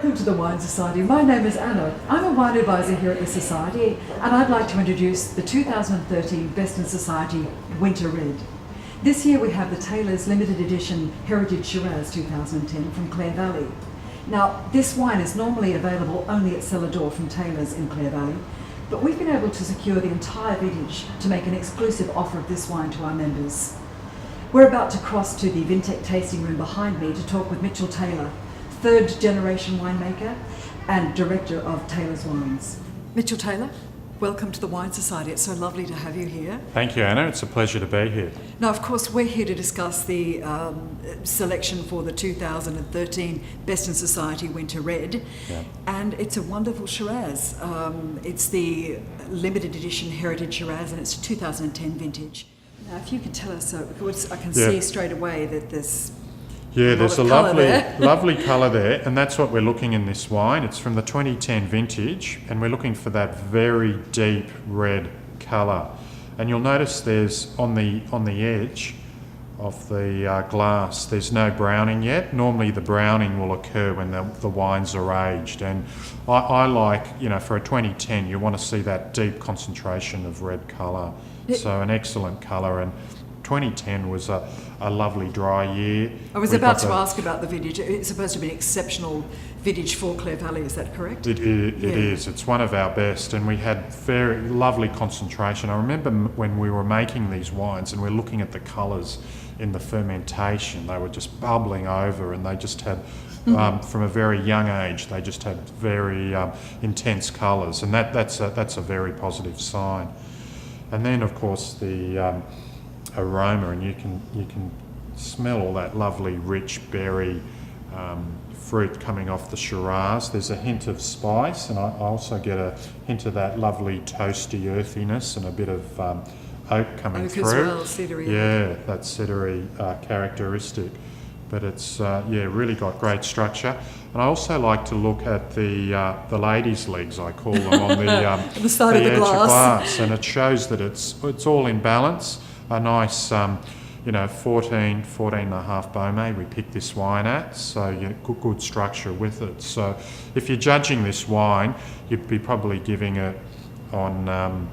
Welcome to the Wine Society. My name is Anna. I'm a wine advisor here at the Society, and I'd like to introduce the 2013 Best in Society Winter Red. This year we have the Taylor's limited edition Heritage Shiraz 2010 from Clare Valley. Now, this wine is normally available only at Cellar Door from Taylor's in Clare Valley, but we've been able to secure the entire vintage to make an exclusive offer of this wine to our members. We're about to cross to the Vintec tasting room behind me to talk with Mitchell Taylor, third generation winemaker and director of Taylor's Wines. Mitchell Taylor, welcome to the Wine Society. It's so lovely to have you here. Thank you, Anna. It's a pleasure to be here. Now, of course, we're here to discuss the selection for the 2013 Best in Society Winter Red. Yeah. And it's a wonderful Shiraz. It's the limited edition Heritage Shiraz, and it's 2010 vintage. Now, if you can tell us, I can see straight away that there's there's a there. lovely colour there, and that's what we're looking in this wine. It's from the 2010 vintage, and we're looking for that very deep red colour. And you'll notice there's on the edge of the glass, there's no browning yet. Normally the browning will occur when the wines are aged, and I like, for a 2010, you want to see that deep concentration of red colour. So an excellent colour, and 2010 was a lovely dry year. I was about to ask about the vintage. It's supposed to be an exceptional vintage for Clare Valley, is that correct? It is. It's one of our best, and we had very lovely concentration. I remember when we were making these wines and we're looking at the colours in the fermentation, they were just bubbling over, and they just had, from a very young age, they just had very intense colours, and that's a very positive sign. And then, of course, the aroma, and you can smell all that lovely rich berry fruit coming off the Shiraz. There's a hint of spice, and I also get a hint of that lovely toasty earthiness and a bit of oak coming through. Oak as well, cedary. Yeah, that cedary characteristic. But it's really got great structure. And I also like to look at the ladies' legs, I call them, on the side of the edge glass. And it shows that it's all in balance. A nice 14 and a half Beaumet we picked this wine at, so good structure with it. So if you're judging this wine, you'd be probably giving it on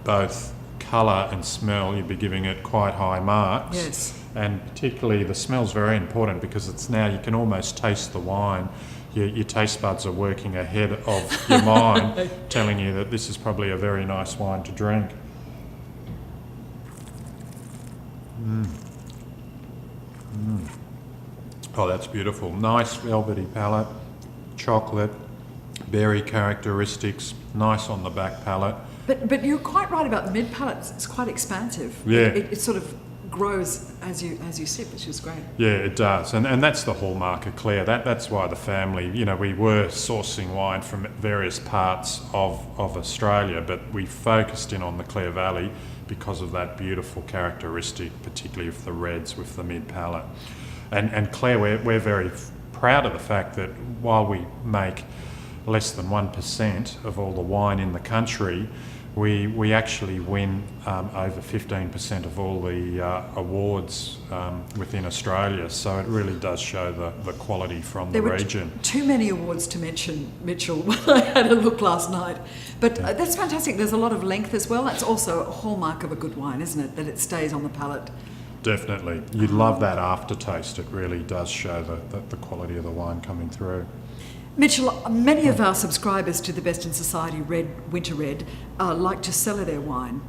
both colour and smell, you'd be giving it quite high marks. Yes. And particularly the smell's very important, because it's now you can almost taste the wine. Your taste buds are working ahead of your mind, telling you that this is probably a very nice wine to drink. Oh, that's beautiful. Nice velvety palate, chocolate, berry characteristics, nice on the back palate. But you're quite right about the mid palate. It's quite expansive. Yeah. It sort of grows as you sip, which is great. Yeah, it does, and that's the hallmark of Clare. That's why the family, we were sourcing wine from various parts of Australia, but we focused in on the Clare Valley because of that beautiful characteristic, particularly of the reds with the mid palate. And Clare, we're very proud of the fact that while we make less than 1% of all the wine in the country, we actually win over 15% of all the awards within Australia. So it really does show the quality from the region. There were too many awards to mention, Mitchell, when I had a look last night. But that's fantastic. There's a lot of length as well. That's also a hallmark of a good wine, isn't it? That it stays on the palate. Definitely. You'd love that aftertaste. It really does show the quality of the wine coming through. Mitchell, many of our subscribers to the Best in Society Winter Red like to cellar their wine.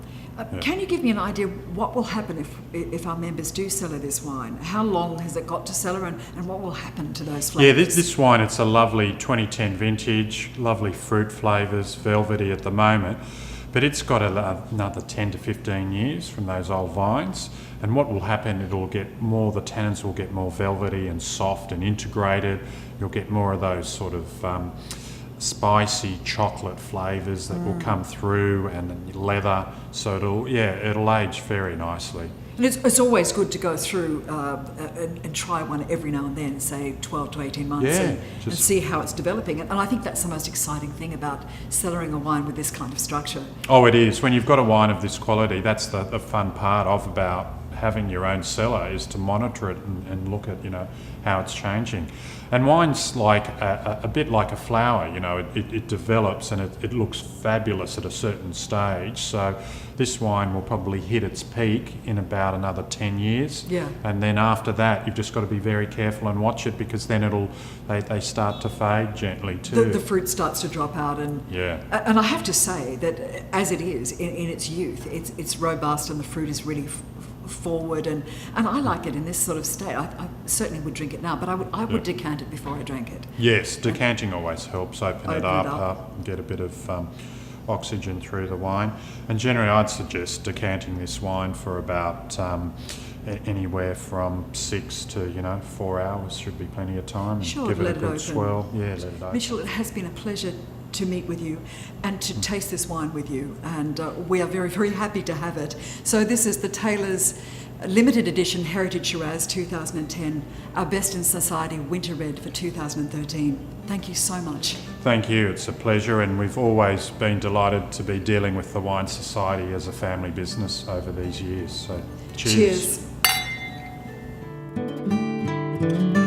Can you give me an idea what will happen if our members do cellar this wine? How long has it got to cellar, and what will happen to those flavours? Yeah, this wine, it's a lovely 2010 vintage, lovely fruit flavours, velvety at the moment, but it's got another 10 to 15 years from those old vines. And what will happen, the tannins will get more velvety and soft and integrated. You'll get more of those sort of spicy chocolate flavours that will come through, and leather. So it'll age very nicely. And it's always good to go through and try one every now and then, say 12 to 18 months, and see how it's developing. And I think that's the most exciting thing about cellaring a wine with this kind of structure. Oh, it is. When you've got a wine of this quality, that's the fun part about having your own cellar is to monitor it and look at, how it's changing. And wine's like a bit like a flower, it develops and it looks fabulous at a certain stage. So this wine will probably hit its peak in about another 10 years. Yeah. And then after that, you've just got to be very careful and watch it, because then they start to fade gently too. The fruit starts to drop out, and I have to say that as it is in its youth, it's robust and the fruit is really forward, and I like it in this sort of state. I certainly would drink it now, but I would decant it before I drank it. Yes, decanting always helps open it up and get a bit of oxygen through the wine. And generally I'd suggest decanting this wine for about anywhere from 6 to 4 hours should be plenty of time. And Sure, give it let a it good open. swirl. Yeah, let it open. Mitchell, it has been a pleasure to meet with you and to taste this wine with you, and we are very, very happy to have it. So this is the Taylor's limited edition Heritage Shiraz 2010, our Best in Society Winter Red for 2013. Thank you so much. Thank you, it's a pleasure, and we've always been delighted to be dealing with the Wine Society as a family business over these years. So cheers. Cheers.